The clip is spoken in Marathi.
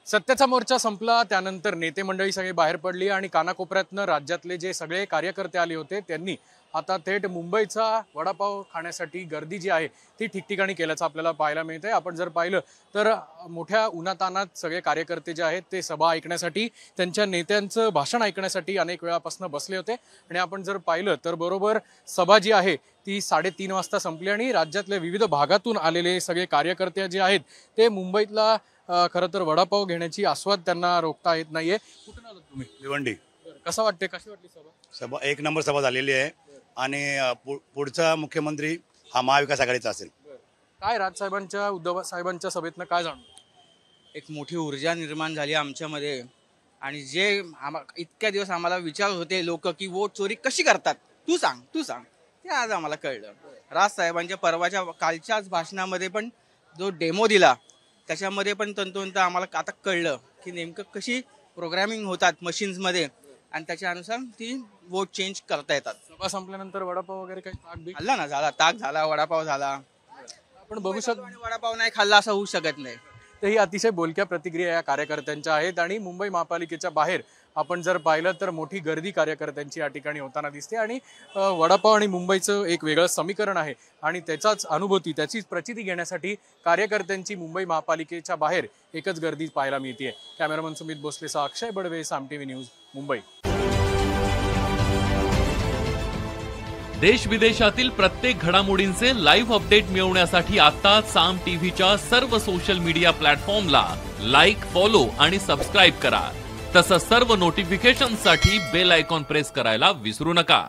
सत्तेचा मोर्चा संपला त्यानंतर नेते मंडळी सगळे बाहेर पडली आणि कानाकोपऱ्यातनं राज्यातले जे सगळे कार्यकर्ते आले होते त्यांनी आता थेट मुंबईचा वडापाव खाण्यासाठी गर्दी जी आहे ती ठिकठिकाणी केल्याचं आपल्याला पाहायला मिळतंय। आपण जर पाहिलं तर मोठ्या उन्हातानात सगळे कार्यकर्ते जे आहेत ते सभा ऐकण्यासाठी त्यांच्या नेत्यांचं भाषण ऐकण्यासाठी अनेक वेळापासून बसले होते आणि आपण जर पाहिलं तर बरोबर सभा जी आहे ती 3:30 वाजता संपली आणि राज्यातल्या विविध भागातून आलेले सगळे कार्यकर्ते जे आहेत ते मुंबईतला खरं तर वडापाव घेण्याची आस्वाद त्यांना रोखता येत नाहीये। कुठून आलात तुम्ही? भिवंडी। कसा वाटते, कशी वाटली सभा? सभा एक नंबर सभा झालेली आहे आणि पुढचा मुख्यमंत्री हा महाविकास आघाडीचा असेल। काय राजसाहेबांच्या उद्धव साहेबांच्या सभेतनं काय जाणवलं? एक मोठी ऊर्जा निर्माण झाली आमच्यामध्ये आणि जे इतक्या दिवस आम्हाला विचारत होते लोक की वोट चोरी कशी करतात, तू सांग ते आज आम्हाला कळलं। राजसाहेबांच्या परवाच्या कालच्याच भाषणामध्ये पण जो डेमो दिला त्याच्यामध्ये पण तंतोतंत आम्हाला आता कळलं की नेमकं कशी प्रोग्रामिंग होतात मशीन्समध्ये आणि त्याच्यानुसार ती वोट चेंज करता येतात। सभा संपल्यानंतर वडापाव वगैरे काही ताक बी खाल्ला ना, झाला ताक झाला, वडापाव झाला। आपण बघू शकतो वडापाव नाही खाल्ला असं होऊ शकत नाही। तर ही अतिशय बोलक्या प्रतिक्रिया या कार्यकर्त्यांच्या आहेत आणि मुंबई महापालिकेच्या बाहेर आपण जर पाहिलं तर मोठी गर्दी कार्यकर्त्यांची या ठिकाणी होताना दिसते आणि वडापाव आणि मुंबईचं एक वेगळं समीकरण आहे आणि त्याचाच अनुभूती त्याचीच प्रचिती घेण्यासाठी कार्यकर्त्यांची मुंबई महापालिकेच्या बाहेर एकच गर्दी पाहायला मिळते। कॅमेरामन सुमित भोसलेसह अक्षय बडवे, साम टीव्ही न्यूज, मुंबई। देश विदेशातील प्रत्येक घडामोडींचे लाईव्ह अपडेट मिळवण्यासाठी आता साम टीव्हीच्या सर्व सोशल मीडिया प्लॅटफॉर्मला लाईक, फॉलो आणि सबस्क्राईब करा। तसंच सर्व नोटिफिकेशनसाठी बेल आयकॉन प्रेस करायला विसरू नका।